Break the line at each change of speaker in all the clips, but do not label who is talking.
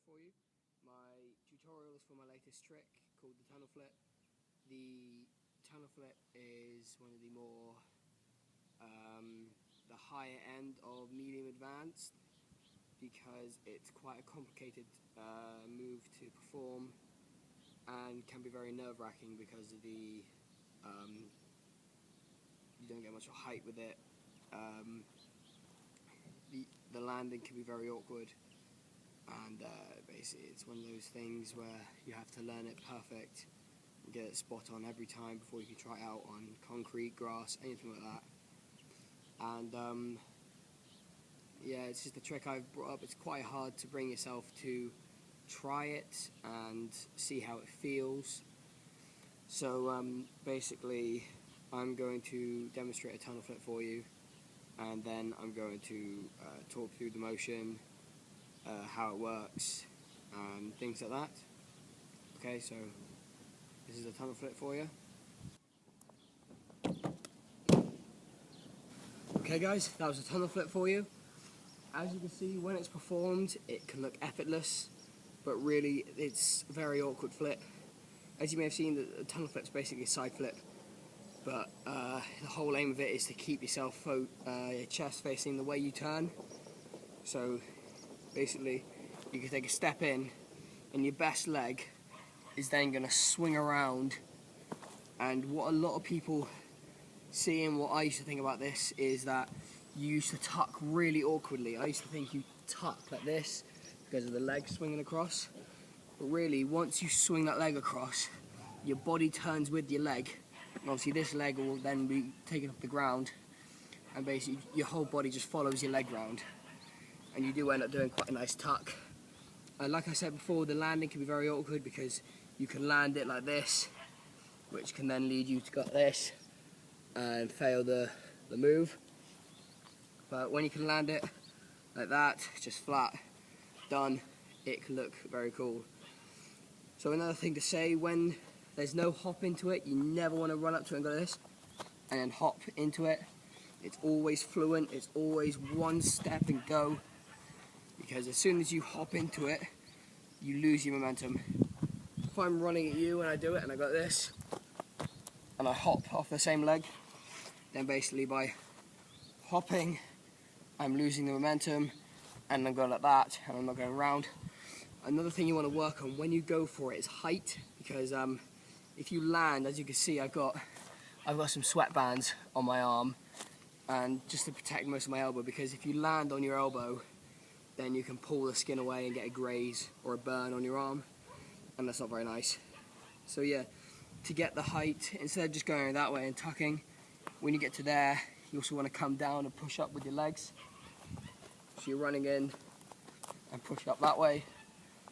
for you. My tutorial is for my latest trick called the tunnel flip. The tunnel flip is one of the more the higher end of medium advanced, because it's quite a complicated move to perform and can be very nerve-wracking because of the you don't get much height with it. The landing can be very awkward, and basically it's one of those things where you have to learn it perfect and get it spot on every time before you can try it out on concrete, grass, anything like that. And yeah, it's just a trick I've brought up. It's quite hard to bring yourself to try it and see how it feels. So basically I'm going to demonstrate a tunnel flip for you, and then I'm going to talk through the motion, how it works, and things like that. Okay, so this is a tunnel flip for you. Okay guys, that was a tunnel flip for you. As you can see, when it's performed, it can look effortless, but really it's a very awkward flip. As you may have seen, the tunnel flip is basically a side flip, but the whole aim of it is to keep yourself your chest facing the way you turn. So basically you can take a step in and your best leg is then going to swing around, and what a lot of people see and what I used to think about this is that you used to tuck really awkwardly. I used to think you tuck like this because of the leg swinging across, but really once you swing that leg across, your body turns with your leg, and obviously this leg will then be taken off the ground, and basically your whole body just follows your leg round, and you do end up doing quite a nice tuck. Like I said before, the landing can be very awkward because you can land it like this, which can then lead you to go like this and fail the move. But when you can land it like that, just flat, done, it can look very cool. So another thing to say, when there's no hop into it, you never want to run up to it and go like this and then hop into it. It's always fluent, it's always one step and go, because as soon as you hop into it, you lose your momentum. If I'm running at you and I do it and I go like this and I hop off the same leg, then basically by hopping I'm losing the momentum and I'm going like that and I'm not going round. Another thing you want to work on when you go for it is height, because if you land, as you can see, I've got some sweatbands on my arm, and just to protect most of my elbow, because if you land on your elbow then you can pull the skin away and get a graze or a burn on your arm, and that's not very nice. So yeah, to get the height, instead of just going that way and tucking, when you get to there, you also want to come down and push up with your legs. So you're running in and push up that way,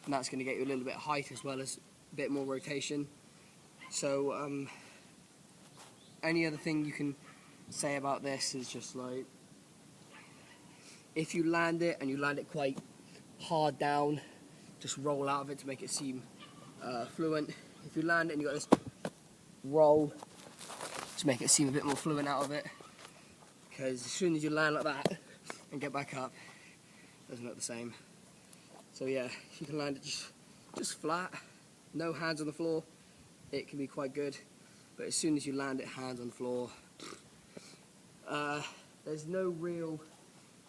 and that's going to get you a little bit of height as well as a bit more rotation. So any other thing you can say about this is just like, if you land it and you land it quite hard down, just roll out of it to make it seem fluent. If you land it and you got this roll, to make it seem a bit more fluent out of it, because as soon as you land like that and get back up, it doesn't look the same. So yeah, if you can land it just flat, no hands on the floor, it can be quite good. But as soon as you land it hands on the floor, there's no real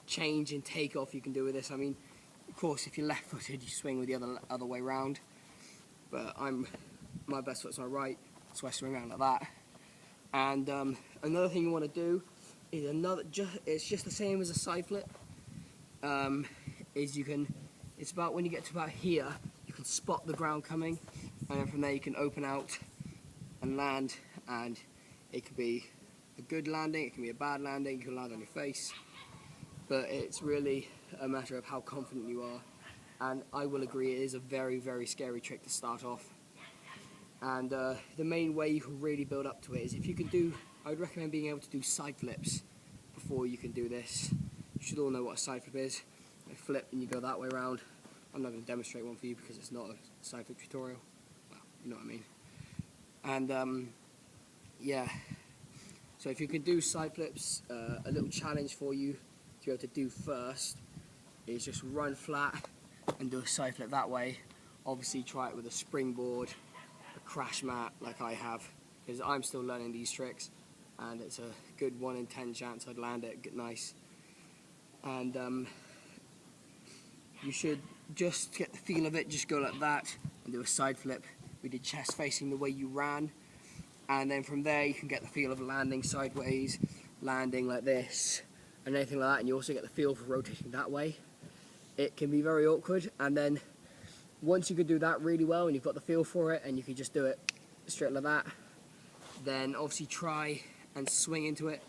change in takeoff you can do with this. I mean, of course, if you're left-footed, you swing with the other way round, but my best foot's my right, so I swing around like that. And another thing you want to do is it's just the same as a side flip. It's about when you get to about here, you can spot the ground coming, and then from there you can open out and land, and it could be a good landing, it can be a bad landing, you can land on your face, but it's really a matter of how confident you are. And I will agree, it is a very, very scary trick to start off. And the main way you can really build up to it is, if you can do, I would recommend being able to do side flips before you can do this. You should all know what a side flip is. You flip and you go that way around. I'm not going to demonstrate one for you because it's not a side flip tutorial. Well, you know what I mean. And yeah, so if you can do side flips, a little challenge for you to be able to do first is just run flat and do a side flip that way. Obviously try it with a springboard, a crash mat like I have, because I'm still learning these tricks, and it's a good 1 in 10 chance I'd land it nice. And you should just get the feel of it, just go like that and do a side flip. We did chest facing the way you ran, and then from there you can get the feel of landing sideways, landing like this, and anything like that, and you also get the feel for rotating that way. It can be very awkward, and then once you can do that really well and you've got the feel for it and you can just do it straight like that, then obviously try and swing into it.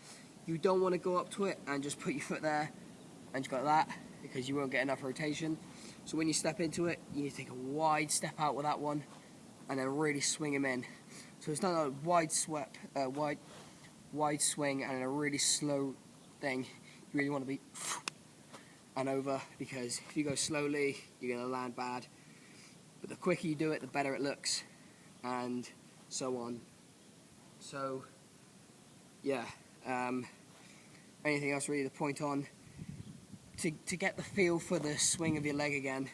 You don't want to go up to it and just put your foot there and just go like that, because you won't get enough rotation. So when you step into it, you need to take a wide step out with that one and then really swing him in. So it's not a wide sweep, wide swing and then a really slow thing. You really want to be and over, because if you go slowly, you're going to land bad. But the quicker you do it, the better it looks, and so on. So, yeah. Anything else really to point on? To get the feel for the swing of your leg again,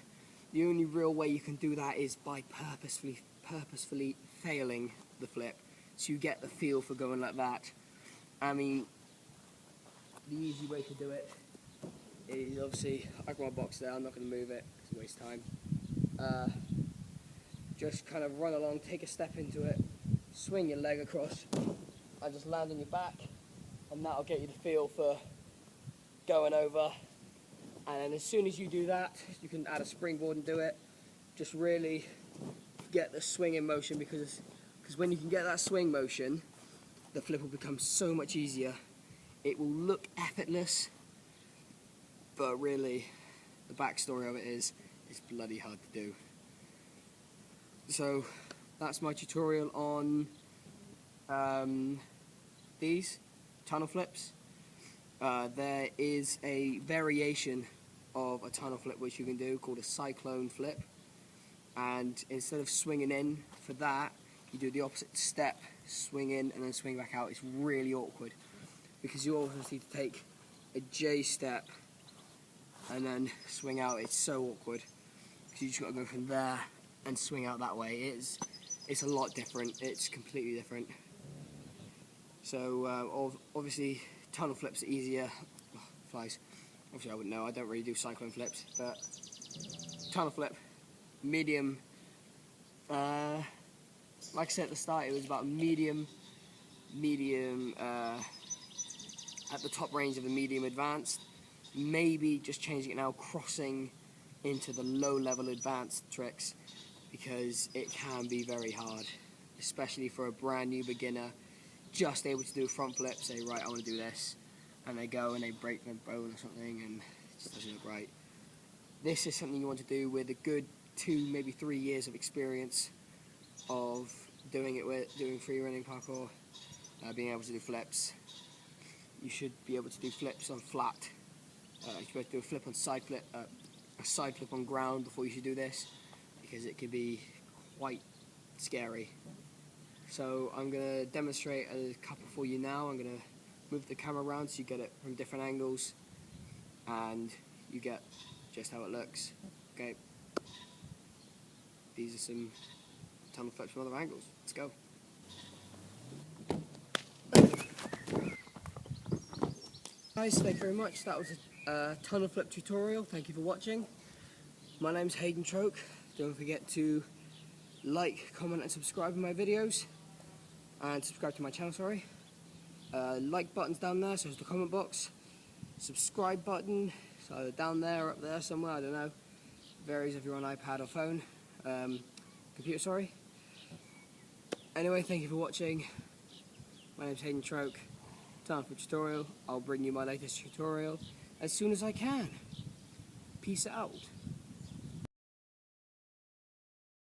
the only real way you can do that is by purposefully failing the flip, so you get the feel for going like that. I mean, the easy way to do it is obviously, I've got my box there, I'm not going to move it, it's a waste of time. Just kind of run along, take a step into it, swing your leg across, and just land on your back, and that'll get you the feel for going over. And then as soon as you do that, you can add a springboard and do it. Just really get the swing in motion, because when you can get that swing motion, the flip will become so much easier. It will look effortless, but really, the backstory of it is, it's bloody hard to do. So that's my tutorial on these tunnel flips. There is a variation of a tunnel flip which you can do called a cyclone flip, and instead of swinging in for that, you do the opposite step, swing in and then swing back out. It's really awkward because you always need to take a J step and then swing out. It's so awkward because you just got to go from there and swing out that way. It's a lot different. It's completely different. So obviously tunnel flips are easier. Oh, flies. Obviously I wouldn't know. I don't really do cyclone flips, but tunnel flip, medium. Like I said at the start, it was about medium at the top range of the medium advanced. Maybe just changing it now, crossing into the low-level advanced tricks, because it can be very hard, especially for a brand new beginner just able to do a front flip, say, right, I want to do this, and they go and they break their bone or something and it just doesn't look right. This is something you want to do with a good 2, maybe 3 years of experience of doing it with, doing free running parkour, being able to do flips. You should be able to do flips on flat. You should be able to do a flip on side flip, a side flip on ground before you should do this, because it can be quite scary. So I'm going to demonstrate a couple for you now. I'm going to move the camera around so you get it from different angles and you get just how it looks. Okay. These are some tunnel flips from other angles. Let's go. Guys, thank you very much. That was a tunnel flip tutorial. Thank you for watching. My name's Hayden Troke. Don't forget to like, comment and subscribe to my videos. And subscribe to my channel, sorry. Like button's down there, so it's the comment box. Subscribe button, it's either down there or up there somewhere, I don't know. Varies if you're on iPad or phone. Computer, sorry. Anyway, thank you for watching. My name's Hayden Troke. Time for tutorial. I'll bring you my latest tutorial as soon as I can. Peace out.